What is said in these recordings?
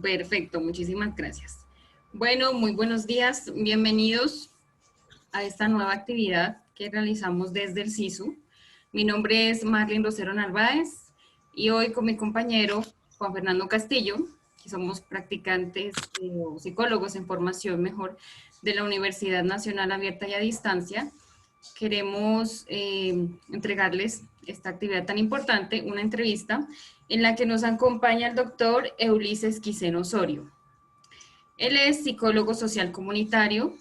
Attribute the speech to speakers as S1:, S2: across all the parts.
S1: Perfecto, muchísimas gracias. Bueno, muy buenos días, bienvenidos a esta nueva actividad que realizamos desde el SISU. Mi nombre es Marlene Rosero Narváez y hoy con mi compañero Juan Fernando Castillo, que somos practicantes o psicólogos en formación mejor de la Universidad Nacional Abierta y a Distancia, queremos entregarles esta actividad tan importante, una entrevista en la que nos acompaña el doctor Ulises Quiseno Osorio. Él es psicólogo social comunitario,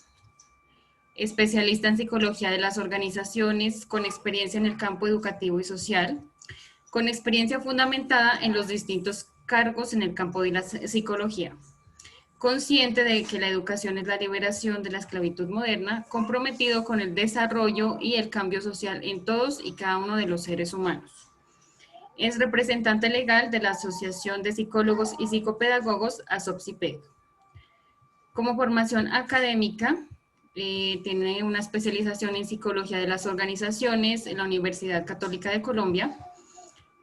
S1: especialista en psicología de las organizaciones, con experiencia en el campo educativo y social, con experiencia fundamentada en los distintos cargos en el campo de la psicología. Consciente de que la educación es la liberación de la esclavitud moderna, comprometido con el desarrollo y el cambio social en todos y cada uno de los seres humanos. Es representante legal de la Asociación de Psicólogos y Psicopedagogos, ASOPSIPED. Como formación académica, tiene una especialización en psicología de las organizaciones en la Universidad Católica de Colombia.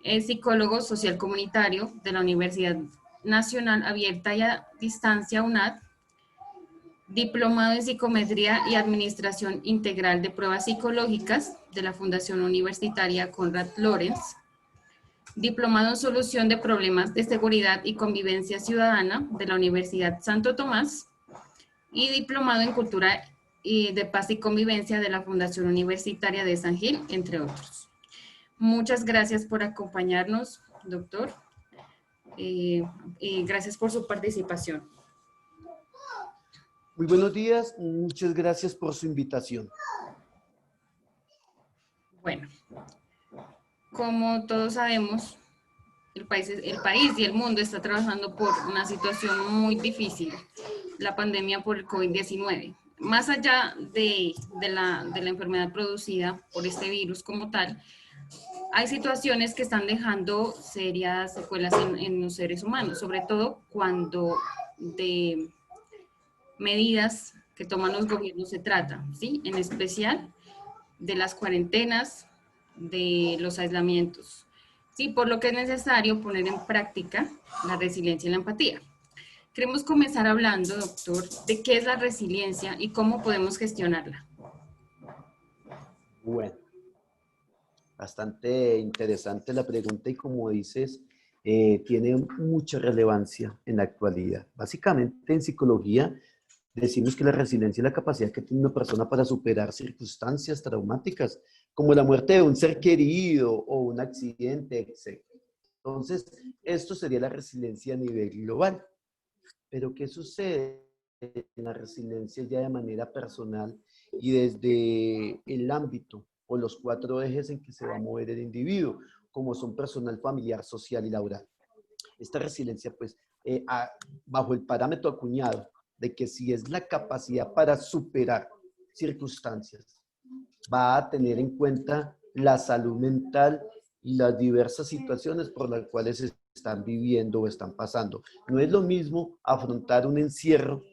S1: Es psicólogo social comunitario de la Universidad Nacional Abierta y a Distancia, UNAD. Diplomado en Psicometría y Administración Integral de Pruebas Psicológicas de la Fundación Universitaria Konrad Lorenz. Diplomado en Solución de Problemas de Seguridad y Convivencia Ciudadana de la Universidad Santo Tomás. Y diplomado en Cultura de Paz y Convivencia de la Fundación Universitaria de San Gil, entre otros. Muchas gracias por acompañarnos, doctor. Y gracias por su participación.
S2: Muy buenos días, muchas gracias por su invitación.
S1: Bueno, como todos sabemos, el país y el mundo está trabajando por una situación muy difícil, la pandemia por el COVID-19. Más allá de la enfermedad producida por este virus como tal, hay situaciones que están dejando serias secuelas en los seres humanos, sobre todo cuando de medidas que toman los gobiernos se trata, ¿sí? En especial de las cuarentenas, de los aislamientos, ¿sí? Por lo que es necesario poner en práctica la resiliencia y la empatía. Queremos comenzar hablando, doctor, de qué es la resiliencia y cómo podemos gestionarla.
S2: Bueno, bastante interesante la pregunta y como dices, tiene mucha relevancia en la actualidad. Básicamente en psicología decimos que la resiliencia es la capacidad que tiene una persona para superar circunstancias traumáticas, como la muerte de un ser querido o un accidente, etc. Entonces, esto sería la resiliencia a nivel global. Pero ¿qué sucede en la resiliencia ya de manera personal y desde el ámbito o los cuatro ejes en que se va a mover el individuo, como son personal, familiar, social y laboral? Esta resiliencia, pues, bajo el parámetro acuñado de que si es la capacidad para superar circunstancias, va a tener en cuenta la salud mental y las diversas situaciones por las cuales se están viviendo o están pasando. No es lo mismo afrontar un encierro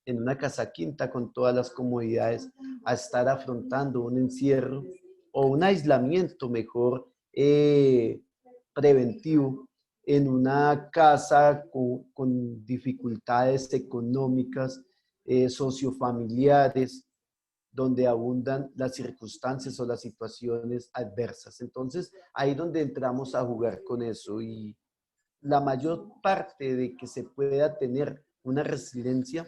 S2: en una casa quinta con todas las comodidades a estar afrontando un encierro o un aislamiento mejor preventivo en una casa con dificultades económicas, sociofamiliares, donde abundan las circunstancias o las situaciones adversas. Entonces, ahí es donde entramos a jugar con eso y la mayor parte de que se pueda tener una resiliencia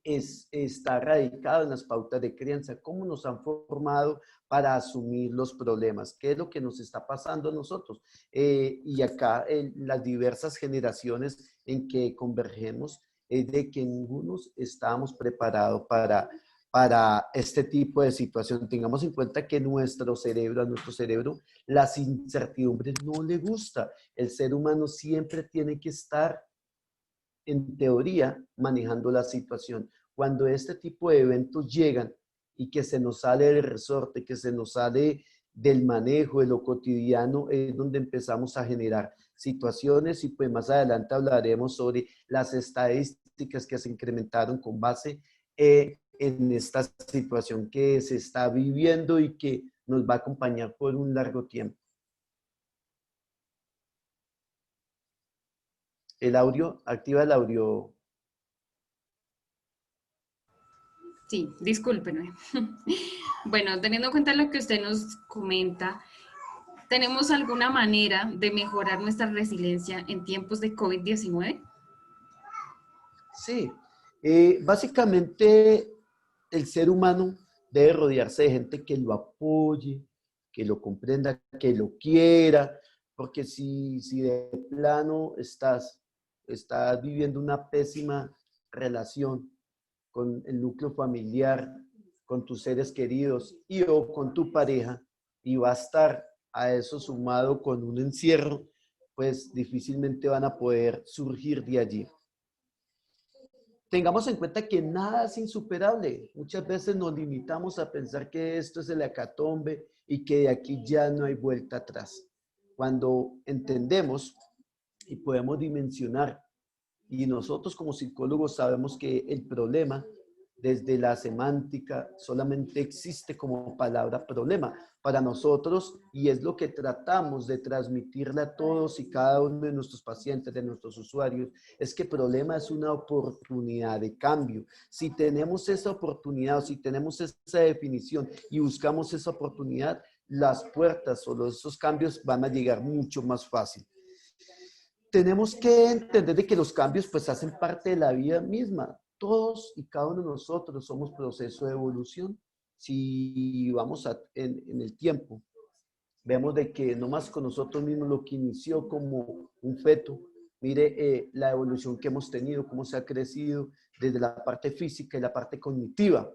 S2: está radicado en las pautas de crianza, cómo nos han formado para asumir los problemas, qué es lo que nos está pasando a nosotros. Y acá las diversas generaciones en que convergemos es de que ninguno estábamos preparados para este tipo de situación. Tengamos en cuenta que a nuestro cerebro, las incertidumbres no le gusta. El ser humano siempre tiene que estar en teoría, manejando la situación. Cuando este tipo de eventos llegan y que se nos sale del resorte, que se nos sale del manejo de lo cotidiano, es donde empezamos a generar situaciones y pues más adelante hablaremos sobre las estadísticas que se incrementaron con base en esta situación que se está viviendo y que nos va a acompañar por un largo tiempo. El audio, activa el audio.
S1: Sí, discúlpenme. Bueno, teniendo en cuenta lo que usted nos comenta, ¿tenemos alguna manera de mejorar nuestra resiliencia en tiempos de COVID-19?
S2: Sí, básicamente el ser humano debe rodearse de gente que lo apoye, que lo comprenda, que lo quiera, porque si de plano estás viviendo una pésima relación con el núcleo familiar, con tus seres queridos y o con tu pareja, y va a estar a eso sumado con un encierro, pues difícilmente van a poder surgir de allí. Tengamos en cuenta que nada es insuperable. Muchas veces nos limitamos a pensar que esto es el hecatombe y que de aquí ya no hay vuelta atrás. Cuando entendemos y podemos dimensionar, y nosotros como psicólogos sabemos que el problema desde la semántica solamente existe como palabra problema para nosotros, y es lo que tratamos de transmitirle a todos y cada uno de nuestros pacientes, de nuestros usuarios, es que problema es una oportunidad de cambio. Si tenemos esa oportunidad o si tenemos esa definición y buscamos esa oportunidad, las puertas o esos cambios van a llegar mucho más fácil. Tenemos que entender de que los cambios pues hacen parte de la vida misma. Todos y cada uno de nosotros somos proceso de evolución. Si vamos en el tiempo, vemos de que no más con nosotros mismos lo que inició como un feto, mire la evolución que hemos tenido, cómo se ha crecido desde la parte física y la parte cognitiva.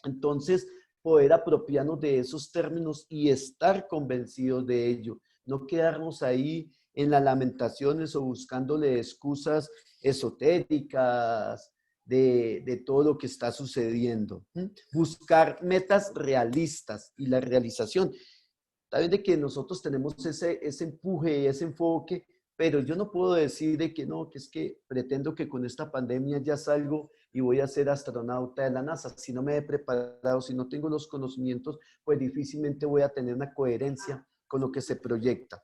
S2: Entonces, poder apropiarnos de esos términos y estar convencidos de ello, no quedarnos ahí en las lamentaciones o buscándole excusas esotéricas de todo lo que está sucediendo. Buscar metas realistas y la realización. Está bien de que nosotros tenemos ese empuje y ese enfoque, pero yo no puedo decir de que no, que es que pretendo que con esta pandemia ya salgo y voy a ser astronauta de la NASA. Si no me he preparado, si no tengo los conocimientos, pues difícilmente voy a tener una coherencia con lo que se proyecta.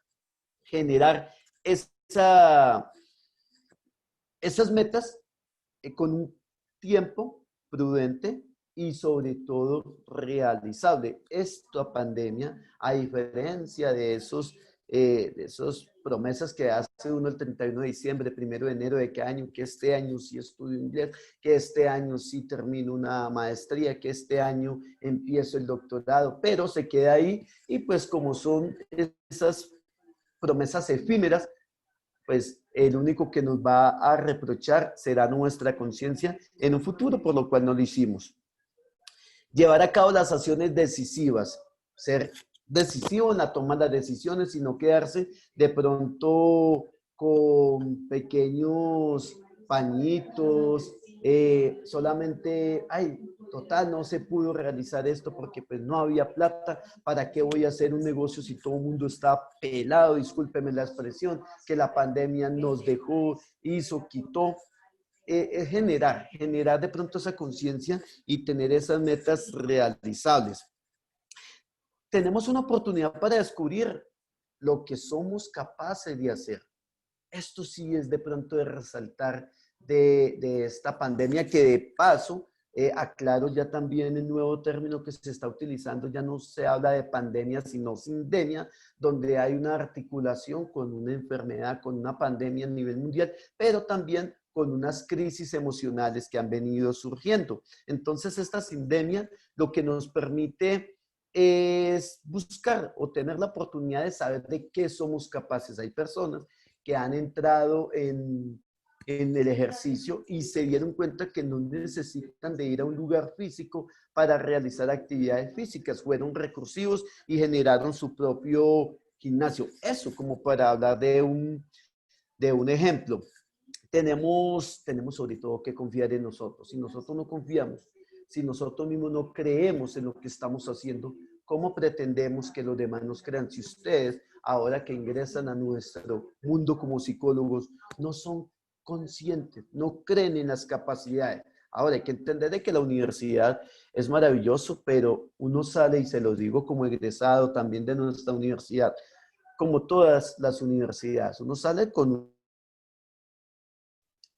S2: Generar esa, esas metas con un tiempo prudente y sobre todo realizable. Esta pandemia, a diferencia de esos promesas que hace uno el 31 de diciembre, 1 de enero de cada año, que este año sí estudio inglés, que este año sí termino una maestría, que este año empiezo el doctorado, pero se queda ahí y pues como son esas promesas efímeras, pues el único que nos va a reprochar será nuestra conciencia en un futuro, por lo cual no lo hicimos. Llevar a cabo las acciones decisivas, ser decisivo en la toma de las decisiones y no quedarse de pronto con pequeños pañitos, solamente, ay, total, no se pudo realizar esto porque pues no había plata. ¿Para qué voy a hacer un negocio si todo el mundo está pelado? Discúlpeme la expresión, que la pandemia nos dejó, hizo, quitó. Es generar de pronto esa conciencia y tener esas metas realizables. Tenemos una oportunidad para descubrir lo que somos capaces de hacer. Esto sí es de pronto de resaltar de esta pandemia, que de paso, aclaro ya también el nuevo término que se está utilizando, ya no se habla de pandemia, sino sindemia, donde hay una articulación con una enfermedad, con una pandemia a nivel mundial, pero también con unas crisis emocionales que han venido surgiendo. Entonces, esta sindemia lo que nos permite es buscar o tener la oportunidad de saber de qué somos capaces. Hay personas que han entrado en el ejercicio y se dieron cuenta que no necesitan de ir a un lugar físico para realizar actividades físicas. Fueron recursivos y generaron su propio gimnasio. Eso como para hablar de un ejemplo. Tenemos sobre todo que confiar en nosotros. Si nosotros no confiamos, si nosotros mismos no creemos en lo que estamos haciendo, ¿cómo pretendemos que los demás nos crean? Si ustedes, ahora que ingresan a nuestro mundo como psicólogos, no son conscientes, no creen en las capacidades. Ahora hay que entender de que la universidad es maravilloso, pero uno sale, y se lo digo como egresado también de nuestra universidad, como todas las universidades, uno sale con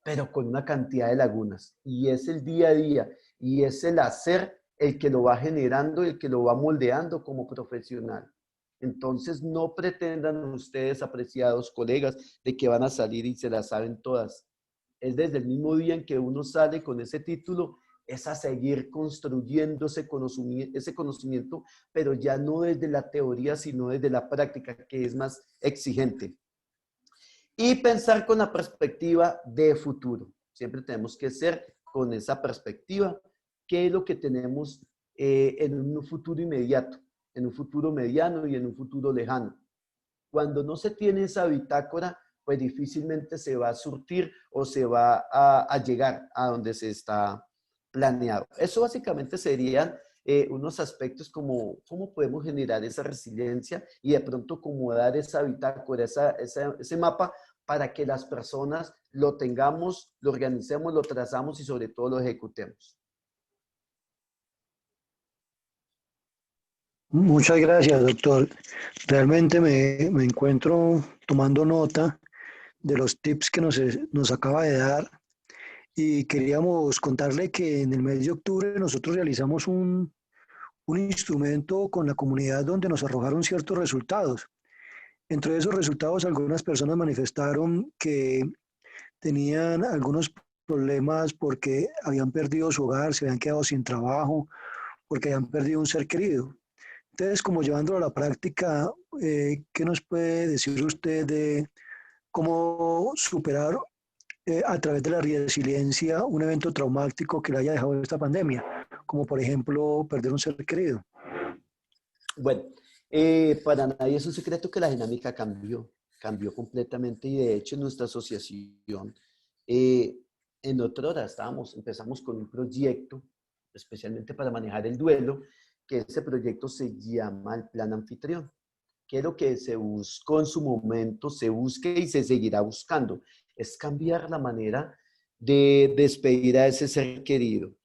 S2: pero con una cantidad de lagunas. Y es el día a día y es el hacer el que lo va generando, el que lo va moldeando como profesional. Entonces, no pretendan ustedes, apreciados colegas, de que van a salir y se las saben todas. Es desde el mismo día en que uno sale con ese título, es a seguir construyendo ese conocimiento, pero ya no desde la teoría, sino desde la práctica, que es más exigente. Y pensar con la perspectiva de futuro. Siempre tenemos que ser con esa perspectiva, qué es lo que tenemos en un futuro inmediato, en un futuro mediano y en un futuro lejano. Cuando no se tiene esa bitácora, pues difícilmente se va a surtir o se va a llegar a donde se está planeado. Eso básicamente serían unos aspectos como cómo podemos generar esa resiliencia y de pronto acomodar esa bitácora, ese mapa para que las personas lo tengamos, lo organicemos, lo trazamos y sobre todo lo ejecutemos.
S3: Muchas gracias, doctor. Realmente me encuentro tomando nota de los tips que nos acaba de dar y queríamos contarle que en el mes de octubre nosotros realizamos un instrumento con la comunidad donde nos arrojaron ciertos resultados. Entre esos resultados, algunas personas manifestaron que tenían algunos problemas porque habían perdido su hogar, se habían quedado sin trabajo, porque habían perdido un ser querido. Entonces, como llevándolo a la práctica, ¿qué nos puede decir usted de cómo superar a través de la resiliencia un evento traumático que le haya dejado esta pandemia? Como por ejemplo, perder un ser querido.
S2: Bueno, para nadie es un secreto que la dinámica cambió completamente y de hecho en nuestra asociación, en otra hora empezamos con un proyecto especialmente para manejar el duelo, que ese proyecto se llama el Plan Anfitrión, que es lo que se buscó en su momento, se busque y se seguirá buscando, es cambiar la manera de despedir a ese ser querido.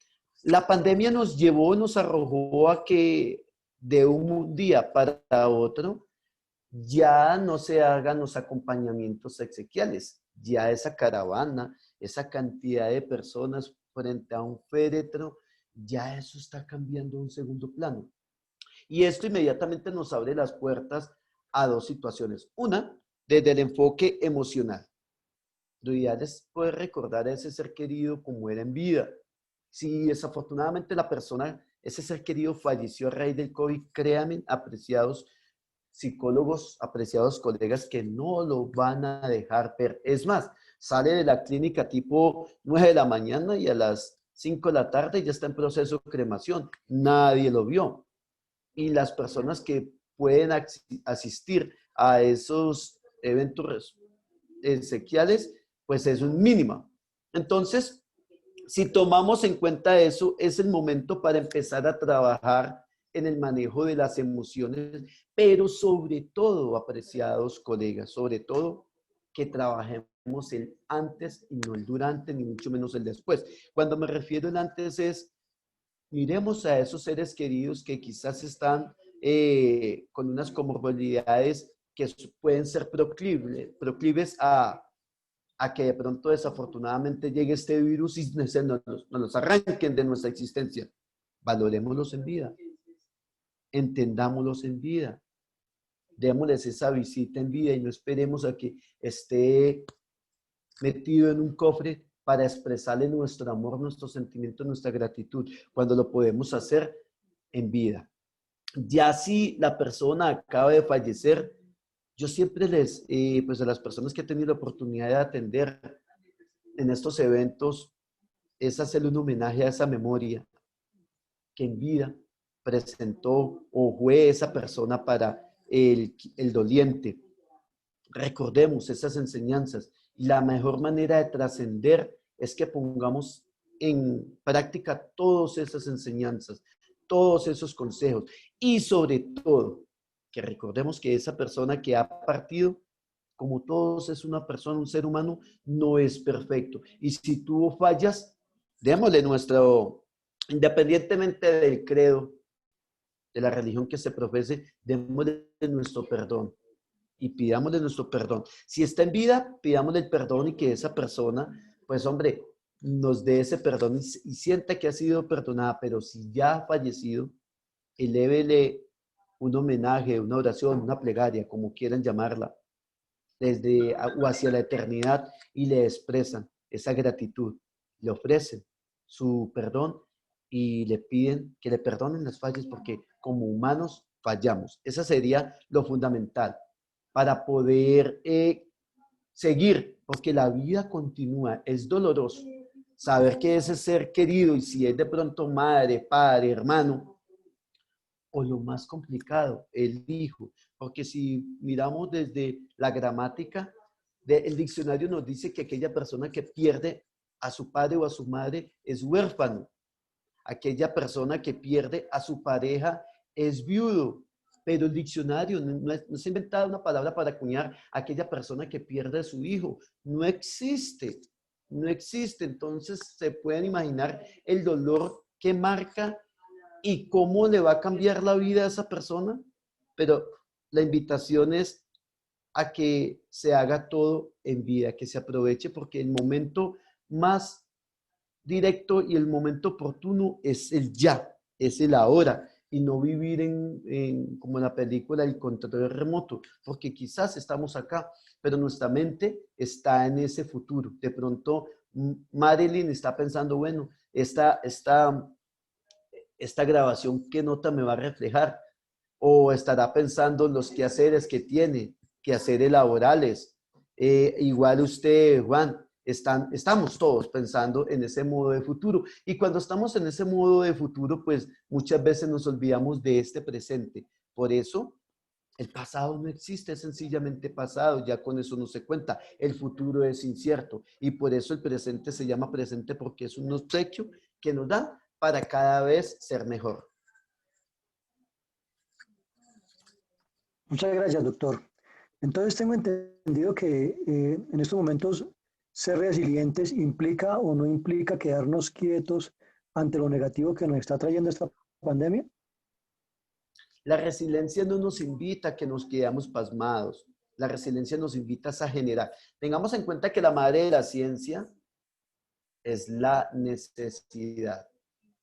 S2: La pandemia nos arrojó a que de un día para otro ya no se hagan los acompañamientos exequiales, ya esa caravana, esa cantidad de personas frente a un féretro, ya eso está cambiando a un segundo plano. Y esto inmediatamente nos abre las puertas a dos situaciones. Una, desde el enfoque emocional. Lo ideal es poder recordar a ese ser querido como era en vida. Si desafortunadamente ese ser querido falleció a raíz del COVID, créanme, apreciados psicólogos, apreciados colegas, que no lo van a dejar ver. Es más, sale de la clínica tipo 9 de la mañana y a las 5 de la tarde ya está en proceso de cremación. Nadie lo vio. Y las personas que pueden asistir a esos eventos exequiales, pues es un mínimo. Entonces, si tomamos en cuenta eso, es el momento para empezar a trabajar en el manejo de las emociones, pero sobre todo, apreciados colegas, sobre todo que trabajemos el antes y no el durante, ni mucho menos el después. Cuando me refiero al antes es, miremos a esos seres queridos que quizás están con unas comorbilidades que pueden ser proclives a que de pronto desafortunadamente llegue este virus y nos arranquen de nuestra existencia. Valorémoslos en vida, entendámoslos en vida, démosles esa visita en vida y no esperemos a que esté metido en un cofre para expresarle nuestro amor, nuestro sentimiento, nuestra gratitud, cuando lo podemos hacer en vida. Ya si la persona acaba de fallecer, yo siempre pues a las personas que he tenido la oportunidad de atender en estos eventos, es hacerle un homenaje a esa memoria que en vida presentó o fue esa persona para el doliente. Recordemos esas enseñanzas y la mejor manera de trascender es que pongamos en práctica todas esas enseñanzas, todos esos consejos y sobre todo que recordemos que esa persona que ha partido, como todos es una persona, un ser humano, no es perfecto. Y si tuvo fallas, démosle independientemente del credo, de la religión que se profese, démosle nuestro perdón y pidámosle nuestro perdón. Si está en vida, pidámosle el perdón y que esa persona pues hombre, nos dé ese perdón y sienta que ha sido perdonada, pero si ya ha fallecido, elévele un homenaje, una oración, una plegaria, como quieran llamarla, desde o hacia la eternidad y le expresan esa gratitud, le ofrecen su perdón y le piden que le perdonen las fallas porque como humanos fallamos. Esa sería lo fundamental para poder seguir, porque la vida continúa, es doloroso. Saber que ese ser querido, y si es de pronto madre, padre, hermano, o lo más complicado, el hijo, porque si miramos desde la gramática, el diccionario nos dice que aquella persona que pierde a su padre o a su madre es huérfano, aquella persona que pierde a su pareja es viudo, pero el diccionario no se ha inventado una palabra para acuñar a aquella persona que pierde a su hijo, no existe, no existe, entonces se pueden imaginar el dolor que marca y cómo le va a cambiar la vida a esa persona, pero la invitación es a que se haga todo en vida, que se aproveche, porque el momento más directo y el momento oportuno es el ya, es el ahora, y no vivir como en la película El control remoto, porque quizás estamos acá, pero nuestra mente está en ese futuro. De pronto, Marilyn está pensando, bueno, esta grabación, ¿qué nota me va a reflejar? O estará pensando en los quehaceres que tiene, quehaceres laborales. Igual usted, Juan, estamos todos pensando en ese modo de futuro. Y cuando estamos en ese modo de futuro, pues muchas veces nos olvidamos de este presente. Por eso, el pasado no existe, es sencillamente pasado, ya con eso no se cuenta. El futuro es incierto y por eso el presente se llama presente porque es un obsequio que nos da para cada vez ser mejor.
S3: Muchas gracias, doctor. Entonces tengo entendido que en estos momentos ser resilientes implica o no implica quedarnos quietos ante lo negativo que nos está trayendo esta pandemia.
S2: La resiliencia no nos invita a que nos quedemos pasmados. La resiliencia nos invita a generar. Tengamos en cuenta que la madre de la ciencia es la necesidad.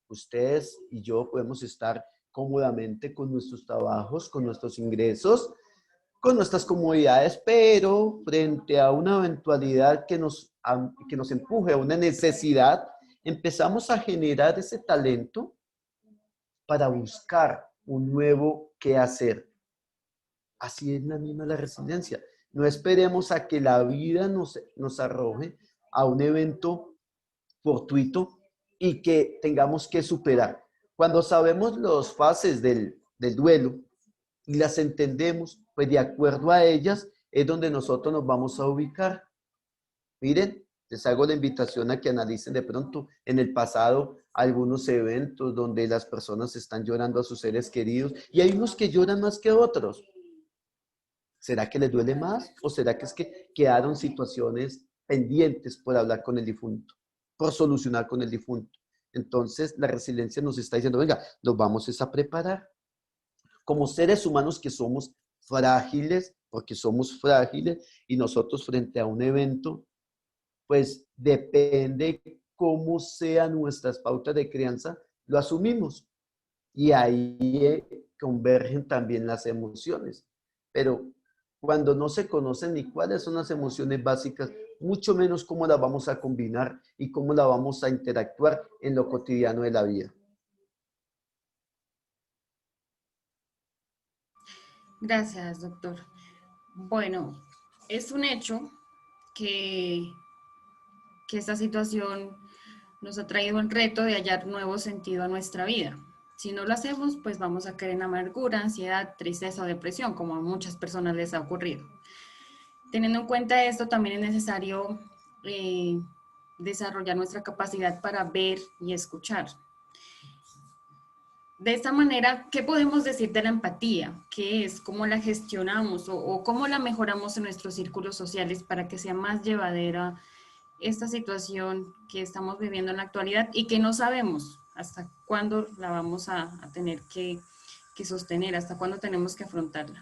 S2: Ustedes y yo podemos estar cómodamente con nuestros trabajos, con nuestros ingresos, con nuestras comodidades, pero frente a una eventualidad que nos empuje a una necesidad, empezamos a generar ese talento para buscar un nuevo qué hacer. Así es la misma la resiliencia. No esperemos a que la vida nos arroje a un evento fortuito y que tengamos que superar. Cuando sabemos las fases del duelo y las entendemos, pues de acuerdo a ellas es donde nosotros nos vamos a ubicar. Miren, les hago la invitación a que analicen de pronto en el pasado algunos eventos donde las personas están llorando a sus seres queridos y hay unos que lloran más que otros. ¿Será que les duele más o será que es que quedaron situaciones pendientes por hablar con el difunto, por solucionar con el difunto? Entonces, la resiliencia nos está diciendo, venga, nos vamos a preparar. Como seres humanos que somos frágiles, porque somos frágiles, y nosotros frente a un evento, pues depende cómo sean nuestras pautas de crianza, lo asumimos. Y ahí convergen también las emociones. Pero cuando no se conocen ni cuáles son las emociones básicas, mucho menos cómo las vamos a combinar y cómo las vamos a interactuar en lo cotidiano de la vida.
S1: Gracias, doctor. Bueno, es un hecho que, que esta situación nos ha traído el reto de hallar nuevo sentido a nuestra vida. Si no lo hacemos, pues vamos a caer en amargura, ansiedad, tristeza o depresión, como a muchas personas les ha ocurrido. Teniendo en cuenta esto, también es necesario desarrollar nuestra capacidad para ver y escuchar. De esta manera, ¿qué podemos decir de la empatía? ¿Qué es? ¿Cómo la gestionamos o cómo la mejoramos en nuestros círculos sociales para que sea más llevadera esta situación que estamos viviendo en la actualidad y que no sabemos hasta cuándo la vamos a tener que sostener, hasta cuándo tenemos que afrontarla?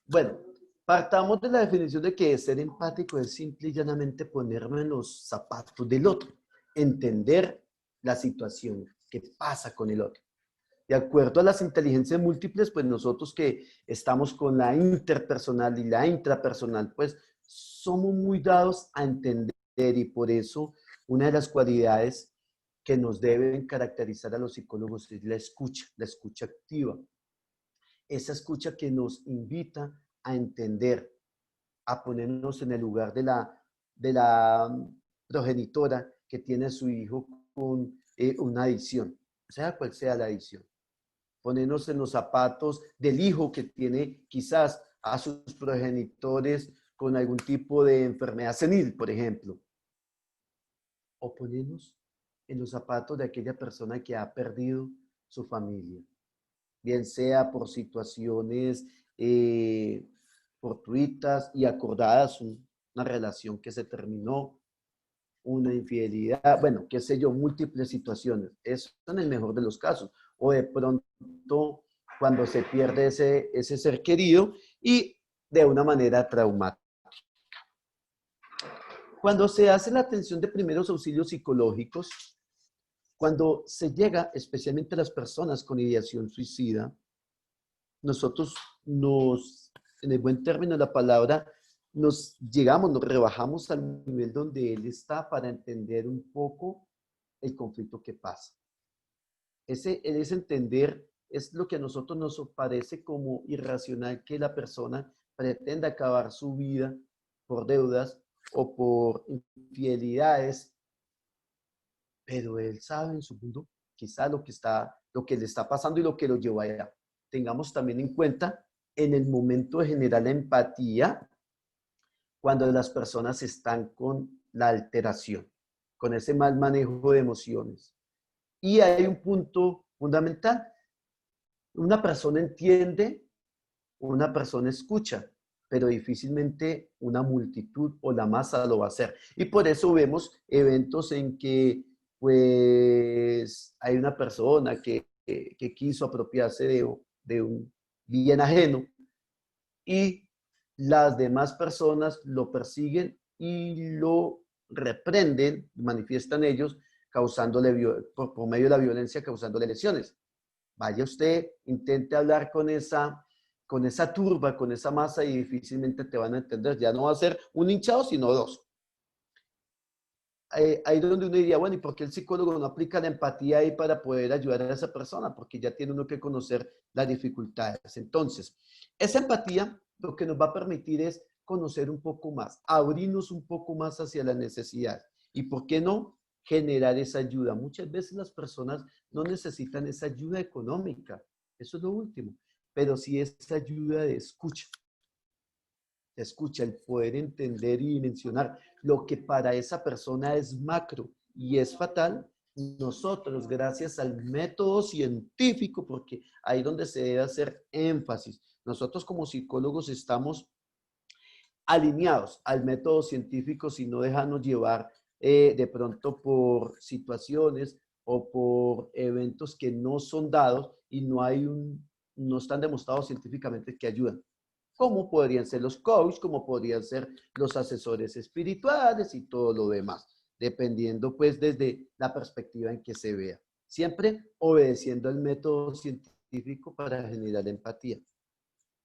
S2: Bueno, Partamos de la definición de que ser empático es simple y llanamente ponerme en los zapatos del otro, entender la situación que pasa con el otro. De acuerdo a las inteligencias múltiples, pues nosotros que estamos con la interpersonal y la intrapersonal, pues somos muy dados a entender, y por eso una de las cualidades que nos deben caracterizar a los psicólogos es la escucha activa. Esa escucha que nos invita a entender, a ponernos en el lugar de la progenitora que tiene a su hijo con una adicción, sea cual sea la adicción. Ponernos en los zapatos del hijo que tiene quizás a sus progenitores con algún tipo de enfermedad senil, por ejemplo. O ponernos en los zapatos de aquella persona que ha perdido su familia, bien sea por situaciones fortuitas y acordadas, una relación que se terminó, una infidelidad, bueno, qué sé yo, múltiples situaciones. Eso en el mejor de los casos. O de pronto cuando se pierde ese ser querido y de una manera traumática. Cuando se hace la atención de primeros auxilios psicológicos, cuando se llega especialmente a las personas con ideación suicida, nosotros en el buen término de la palabra, nos rebajamos al nivel donde él está para entender un poco el conflicto que pasa. Ese entender es lo que a nosotros nos parece como irracional, que la persona pretenda acabar su vida por deudas o por infidelidades, pero él sabe en su mundo quizá lo que le está pasando y lo que lo lleva allá. Tengamos también en cuenta en el momento de generar la empatía, cuando las personas están con la alteración, con ese mal manejo de emociones. Y hay un punto fundamental. Una persona entiende, una persona escucha, pero difícilmente una multitud o la masa lo va a hacer. Y por eso vemos eventos en que pues hay una persona que quiso apropiarse de un bien ajeno y las demás personas lo persiguen y lo reprenden, manifiestan ellos, causándole, por medio de la violencia, causándole lesiones. Vaya usted, intente hablar con esa turba, con esa masa y difícilmente te van a entender. Ya no va a ser un hinchado, sino dos. Ahí donde uno diría, bueno, ¿y por qué el psicólogo no aplica la empatía ahí para poder ayudar a esa persona? Porque ya tiene uno que conocer las dificultades. Entonces, esa empatía lo que nos va a permitir es conocer un poco más, abrirnos un poco más hacia la necesidad. ¿Y por qué no generar esa ayuda? Muchas veces las personas no necesitan esa ayuda económica, eso es lo último, pero sí esa ayuda de escucha. El poder entender y dimensionar lo que para esa persona es macro y es fatal. Nosotros, gracias al método científico, porque ahí es donde se debe hacer énfasis, nosotros como psicólogos estamos alineados al método científico, si no dejarnos llevar de pronto por situaciones o por eventos que no son dados y no están demostrados científicamente que ayudan. Como podrían ser los coaches, como podrían ser los asesores espirituales y todo lo demás, dependiendo pues desde la perspectiva en que se vea. Siempre obedeciendo al método científico para generar empatía.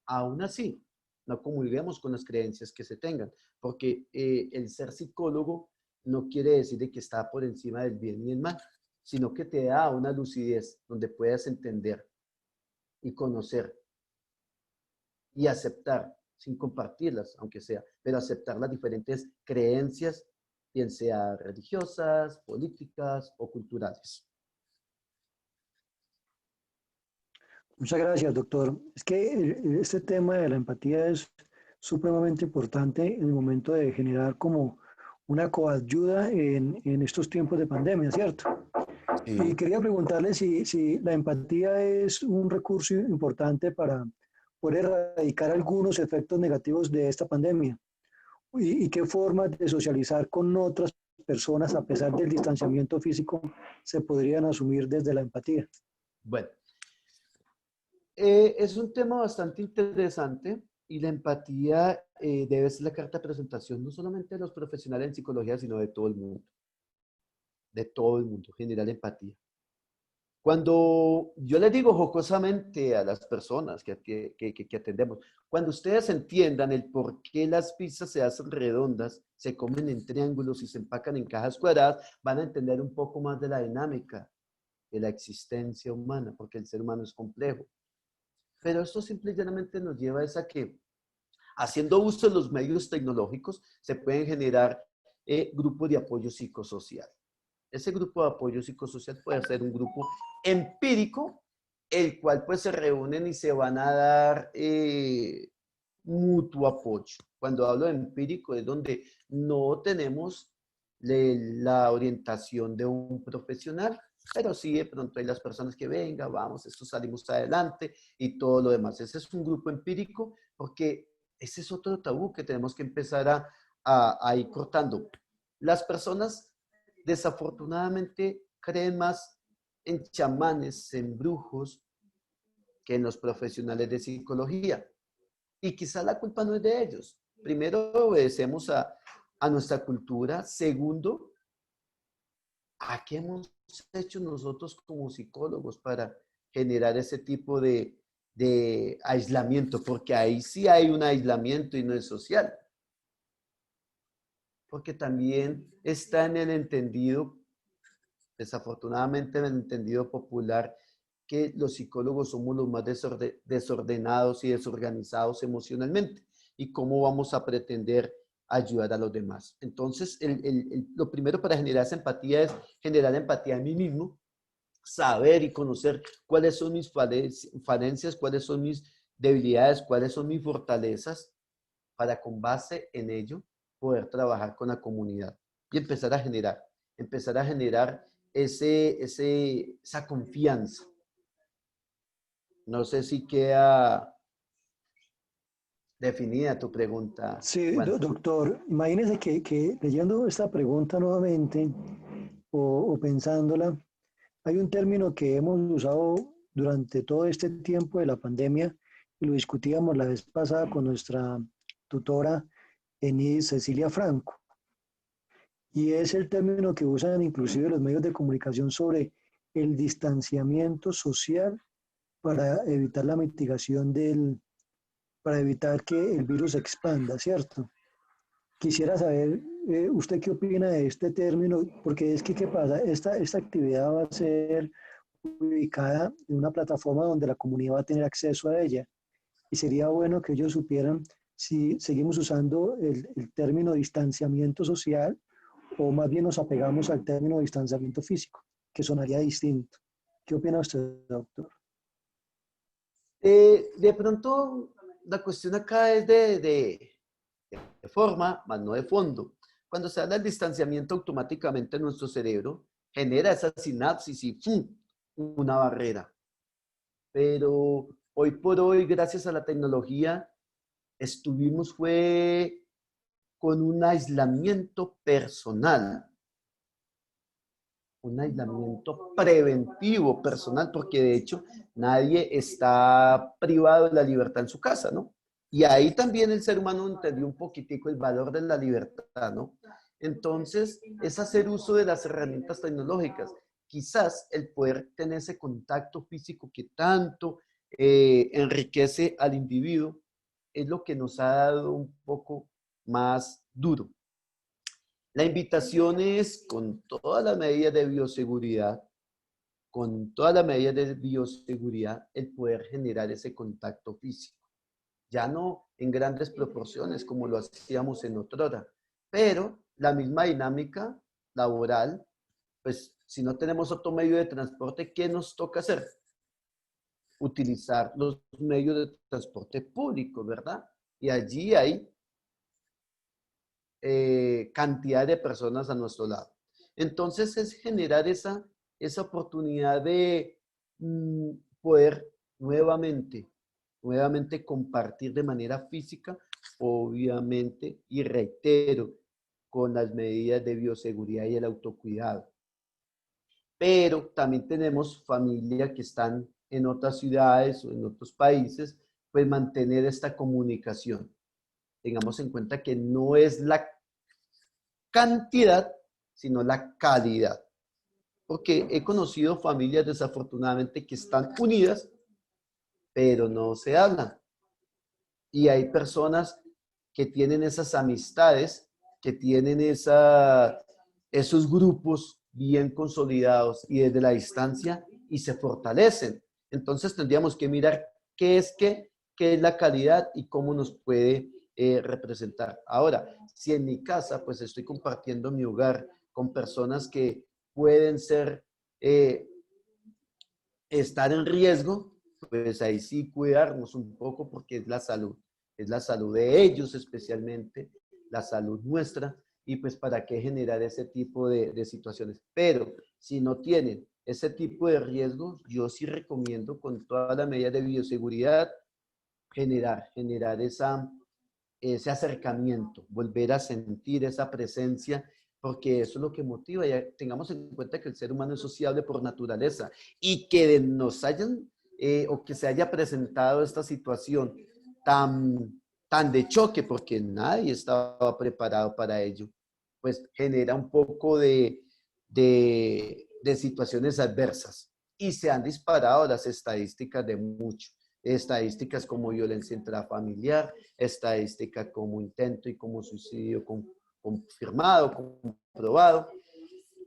S2: Aún así, no comulguemos con las creencias que se tengan, porque el ser psicólogo no quiere decir de que está por encima del bien y el mal, sino que te da una lucidez donde puedas entender y conocer y aceptar, sin compartirlas, aunque sea, pero aceptar las diferentes creencias, bien sea religiosas, políticas o culturales.
S3: Muchas gracias, doctor. Es que este tema de la empatía es supremamente importante en el momento de generar como una coayuda en estos tiempos de pandemia, ¿cierto? Y
S2: Sí.
S3: quería preguntarle si la empatía es un recurso importante para poder erradicar algunos efectos negativos de esta pandemia y qué formas de socializar con otras personas a pesar del distanciamiento físico se podrían asumir desde la empatía.
S2: Bueno, es un tema bastante interesante Y la empatía debe ser la carta de presentación no solamente de los profesionales en psicología, sino de todo el mundo. De todo el mundo, generar empatía. Cuando yo les digo jocosamente a las personas que atendemos, cuando ustedes entiendan el por qué las pizzas se hacen redondas, se comen en triángulos y se empacan en cajas cuadradas, van a entender un poco más de la dinámica de la existencia humana, porque el ser humano es complejo. Pero esto simple y llanamente nos lleva a que, haciendo uso de los medios tecnológicos, se pueden generar grupos de apoyo psicosocial. Ese grupo de apoyo psicosocial puede ser un grupo empírico, el cual pues se reúnen y se van a dar mutuo apoyo. Cuando hablo de empírico es donde no tenemos la orientación de un profesional, pero sí de pronto hay las personas que venga, vamos, esto salimos adelante y todo lo demás. Ese es un grupo empírico porque ese es otro tabú que tenemos que empezar a ir cortando. Las personas desafortunadamente creen más en chamanes, en brujos, que en los profesionales de psicología. Y quizá la culpa no es de ellos. Primero, obedecemos a nuestra cultura. Segundo, ¿a qué hemos hecho nosotros como psicólogos para generar ese tipo de aislamiento? Porque ahí sí hay un aislamiento y no es social. Porque también está en el entendido, desafortunadamente en el entendido popular, que los psicólogos somos los más desordenados y desorganizados emocionalmente. ¿Y cómo vamos a pretender ayudar a los demás? Entonces, lo primero para generar esa empatía es generar empatía en mí mismo, saber y conocer cuáles son mis falencias, cuáles son mis debilidades, cuáles son mis fortalezas, para con base en ello poder trabajar con la comunidad y empezar a generar esa confianza. No sé si queda definida tu pregunta,
S3: Sí,
S2: Juan.
S3: doctor, imagínese que leyendo esta pregunta nuevamente o pensándola, hay un término que hemos usado durante todo este tiempo de la pandemia y lo discutíamos la vez pasada con nuestra tutora Enis Cecilia Franco, y es el término que usan inclusive los medios de comunicación sobre el distanciamiento social para evitar la mitigación para evitar que el virus se expanda, ¿cierto? Quisiera saber, ¿usted qué opina de este término? Porque es que, ¿qué pasa? Esta actividad va a ser ubicada en una plataforma donde la comunidad va a tener acceso a ella. Y sería bueno que ellos supieran si seguimos usando el término distanciamiento social o más bien nos apegamos al término distanciamiento físico, que sonaría distinto. ¿Qué opina usted, doctor?
S2: De pronto, la cuestión acá es de forma, más no de fondo. Cuando se habla del distanciamiento, automáticamente nuestro cerebro genera esa sinapsis y ¡fum!, una barrera. Pero hoy por hoy, gracias a la tecnología, fue con un aislamiento preventivo personal, porque de hecho nadie está privado de la libertad en su casa, ¿no? Y ahí también el ser humano entendió un poquitico el valor de la libertad, ¿no? Entonces, es hacer uso de las herramientas tecnológicas. Quizás el poder tener ese contacto físico que tanto enriquece al individuo es lo que nos ha dado un poco más duro. La invitación es con todas las medidas de bioseguridad, el poder generar ese contacto físico. Ya no en grandes proporciones como lo hacíamos en otrora, pero la misma dinámica laboral, pues si no tenemos otro medio de transporte, ¿qué nos toca hacer? Utilizar los medios de transporte público, ¿verdad? Y allí hay cantidad de personas a nuestro lado. Entonces es generar esa oportunidad de poder nuevamente compartir de manera física, obviamente, y reitero, con las medidas de bioseguridad y el autocuidado. Pero también tenemos familias que están en otras ciudades o en otros países, pues mantener esta comunicación. Tengamos en cuenta que no es la cantidad, sino la calidad. Porque he conocido familias desafortunadamente que están unidas, pero no se hablan. Y hay personas que tienen esas amistades, que tienen esos grupos bien consolidados y desde la distancia y se fortalecen. Entonces tendríamos que mirar qué es la calidad y cómo nos puede representar. Ahora, si en mi casa pues estoy compartiendo mi hogar con personas que pueden estar en riesgo, pues ahí sí cuidarnos un poco porque es la salud de ellos especialmente, la salud nuestra, y pues para qué generar ese tipo de situaciones. Pero si no tienen ese tipo de riesgos, yo sí recomiendo con todas las medidas de bioseguridad generar ese acercamiento, volver a sentir esa presencia, porque eso es lo que motiva. Ya tengamos en cuenta que el ser humano es sociable por naturaleza y que nos hayan o que se haya presentado esta situación tan de choque, porque nadie estaba preparado para ello, pues genera un poco de situaciones adversas y se han disparado las estadísticas de mucho. Estadísticas como violencia intrafamiliar, estadística como intento y como suicidio confirmado, comprobado,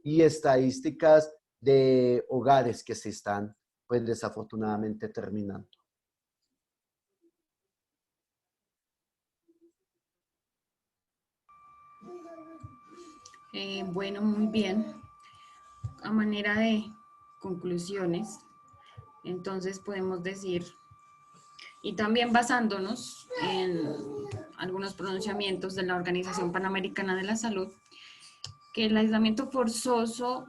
S2: y estadísticas de hogares que se están, pues desafortunadamente, terminando.
S1: Bueno, muy bien. A manera de conclusiones, entonces podemos decir, y también basándonos en algunos pronunciamientos de la Organización Panamericana de la Salud, que el aislamiento forzoso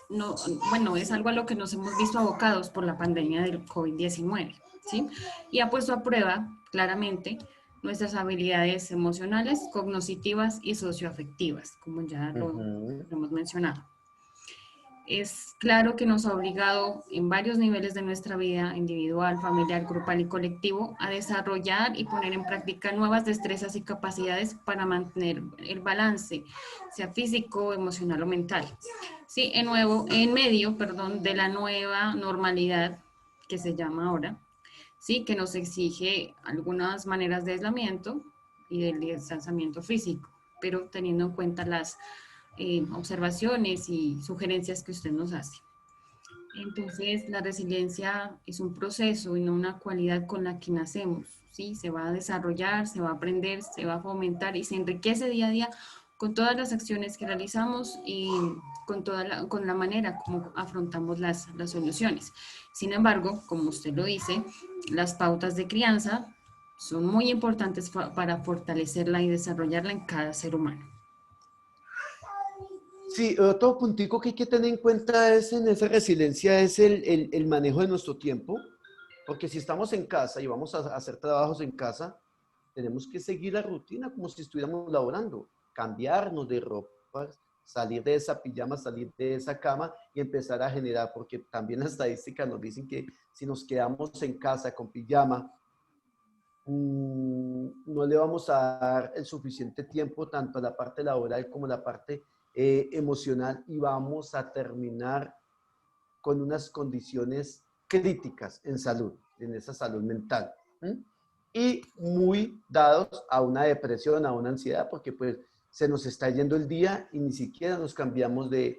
S1: no, bueno, es algo a lo que nos hemos visto abocados por la pandemia del COVID-19, ¿sí? Y ha puesto a prueba claramente nuestras habilidades emocionales, cognitivas y socioafectivas, como ya lo hemos mencionado. Es claro que nos ha obligado en varios niveles de nuestra vida individual, familiar, grupal y colectivo a desarrollar y poner en práctica nuevas destrezas y capacidades para mantener el balance, sea físico, emocional o mental. Sí, en medio, de la nueva normalidad que se llama ahora, sí, que nos exige algunas maneras de aislamiento y del distanciamiento físico, pero teniendo en cuenta las observaciones y sugerencias que usted nos hace. Entonces, la resiliencia es un proceso y no una cualidad con la que nacemos, ¿sí? Se va a desarrollar, se va a aprender, se va a fomentar y se enriquece día a día con todas las acciones que realizamos y con la manera como afrontamos las soluciones. Sin embargo, como usted lo dice, las pautas de crianza son muy importantes para fortalecerla y desarrollarla en cada ser humano.
S2: Sí, otro puntico que hay que tener en cuenta es en esa resiliencia es el manejo de nuestro tiempo, porque si estamos en casa y vamos a hacer trabajos en casa, tenemos que seguir la rutina como si estuviéramos laborando, cambiarnos de ropa, salir de esa pijama, salir de esa cama y empezar a generar, porque también las estadísticas nos dicen que si nos quedamos en casa con pijama, no le vamos a dar el suficiente tiempo tanto a la parte laboral como a la parte emocional y vamos a terminar con unas condiciones críticas en salud, en esa salud mental. Y muy dados a una depresión, a una ansiedad, porque pues se nos está yendo el día y ni siquiera nos cambiamos de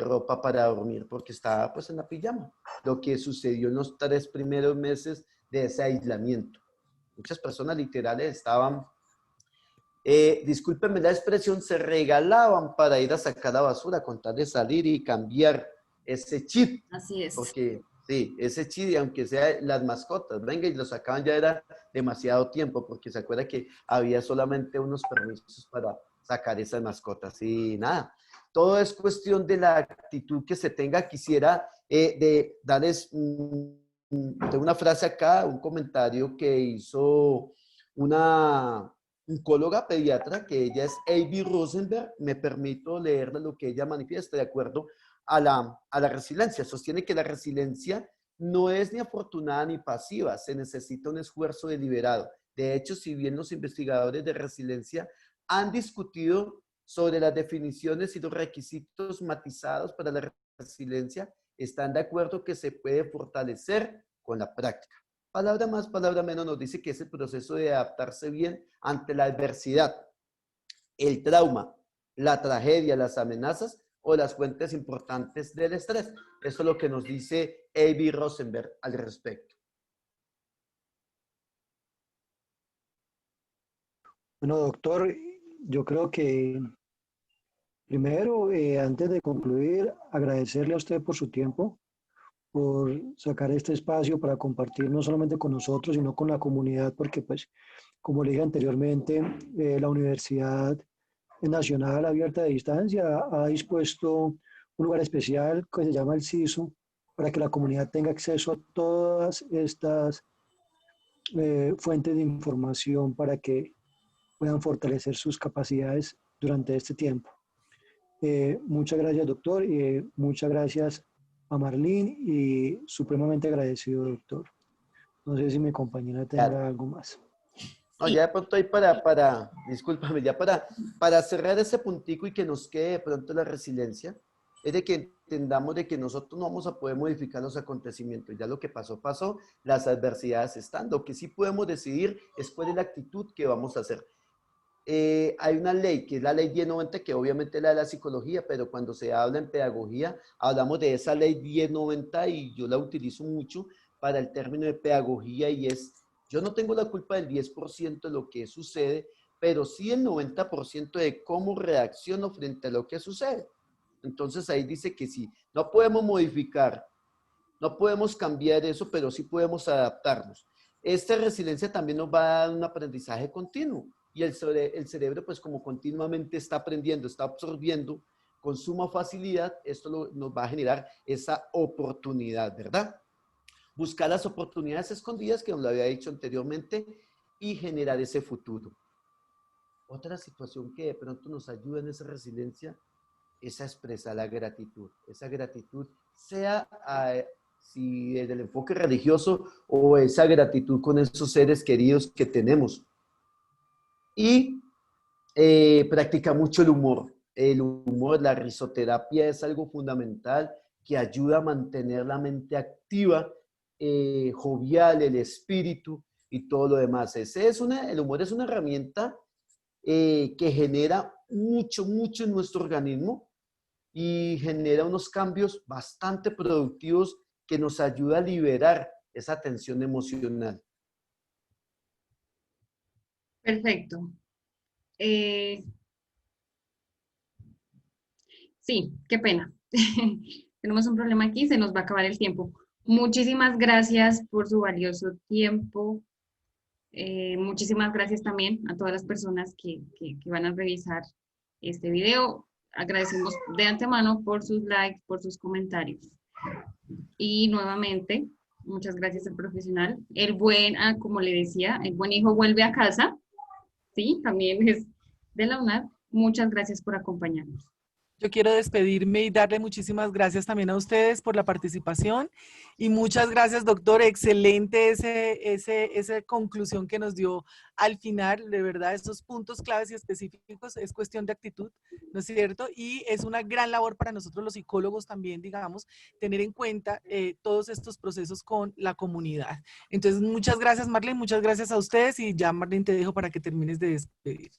S2: ropa para dormir porque estaba pues en la pijama. Lo que sucedió en los 3 primeros meses de ese aislamiento. Muchas personas literales estaban, discúlpenme la expresión, se regalaban para ir a sacar la basura, con tal de salir y cambiar ese chip.
S1: Así es.
S2: Porque sí, ese chip, aunque sea las mascotas, venga, y lo sacaban ya era demasiado tiempo, porque se acuerda que había solamente unos permisos para sacar esas mascotas y nada. Todo es cuestión de la actitud que se tenga. Quisiera de darles de una frase acá, un comentario que hizo una oncóloga pediatra, que ella es A.B. Rosenberg. Me permito leerle lo que ella manifiesta de acuerdo a la resiliencia. Sostiene que la resiliencia no es ni afortunada ni pasiva, se necesita un esfuerzo deliberado. De hecho, si bien los investigadores de resiliencia han discutido sobre las definiciones y los requisitos matizados para la resiliencia, están de acuerdo que se puede fortalecer con la práctica. Palabra más, palabra menos nos dice que es el proceso de adaptarse bien ante la adversidad, el trauma, la tragedia, las amenazas o las fuentes importantes del estrés. Eso es lo que nos dice A.B. Rosenberg al respecto.
S3: Bueno, doctor, yo creo que primero, antes de concluir, agradecerle a usted por su tiempo, por sacar este espacio para compartir no solamente con nosotros, sino con la comunidad, porque pues, como le dije anteriormente, la Universidad Nacional Abierta de Distancia ha dispuesto un lugar especial que se llama el CISO, para que la comunidad tenga acceso a todas estas fuentes de información para que puedan fortalecer sus capacidades durante este tiempo. Muchas gracias, doctor, y muchas gracias a Marlene y supremamente agradecido, doctor. No sé si mi compañera tenga
S2: Claro.
S3: algo más.
S2: No, ya de pronto ahí discúlpame, ya para cerrar ese puntico y que nos quede de pronto la resiliencia, es de que entendamos de que nosotros no vamos a poder modificar los acontecimientos. Ya lo que pasó, pasó, las adversidades están. Lo que sí podemos decidir es cuál es la actitud que vamos a hacer. Hay una ley, que es la ley 1090, que obviamente es la de la psicología, pero cuando se habla en pedagogía, hablamos de esa ley 1090 y yo la utilizo mucho para el término de pedagogía y es, yo no tengo la culpa del 10% de lo que sucede, pero sí el 90% de cómo reacciono frente a lo que sucede. Entonces ahí dice que sí, no podemos modificar, no podemos cambiar eso, pero sí podemos adaptarnos. Esta resiliencia también nos va a dar un aprendizaje continuo y el cerebro, pues como continuamente está aprendiendo, está absorbiendo con suma facilidad, esto nos va a generar esa oportunidad, ¿verdad? Buscar las oportunidades escondidas, que nos lo había dicho anteriormente, y generar ese futuro. Otra situación que de pronto nos ayuda en esa resiliencia es a expresar la gratitud. Esa gratitud sea si desde el enfoque religioso o esa gratitud con esos seres queridos que tenemos. Y practica mucho el humor. El humor, la risoterapia es algo fundamental que ayuda a mantener la mente activa, jovial, el espíritu y todo lo demás. El humor es una herramienta que genera mucho en nuestro organismo y genera unos cambios bastante productivos que nos ayuda a liberar esa tensión emocional.
S1: Perfecto. Sí, qué pena. Tenemos un problema aquí, se nos va a acabar el tiempo. Muchísimas gracias por su valioso tiempo. Muchísimas gracias también a todas las personas que van a revisar este video. Agradecemos de antemano por sus likes, por sus comentarios. Y nuevamente, muchas gracias al profesional. Como le decía, el buen hijo vuelve a casa. Sí, también es de la UNAD. Muchas gracias por acompañarnos.
S4: Yo quiero despedirme y darle muchísimas gracias también a ustedes por la participación y muchas gracias, doctor. Excelente esa conclusión que nos dio al final. De verdad, estos puntos claves y específicos es cuestión de actitud, ¿no es cierto? Y es una gran labor para nosotros los psicólogos también, digamos, tener en cuenta todos estos procesos con la comunidad. Entonces, muchas gracias, Marlene, muchas gracias a ustedes y ya, Marlene, te dejo para que termines de despedir.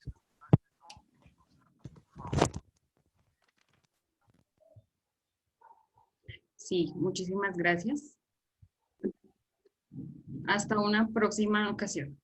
S1: Sí, muchísimas gracias. Hasta una próxima ocasión.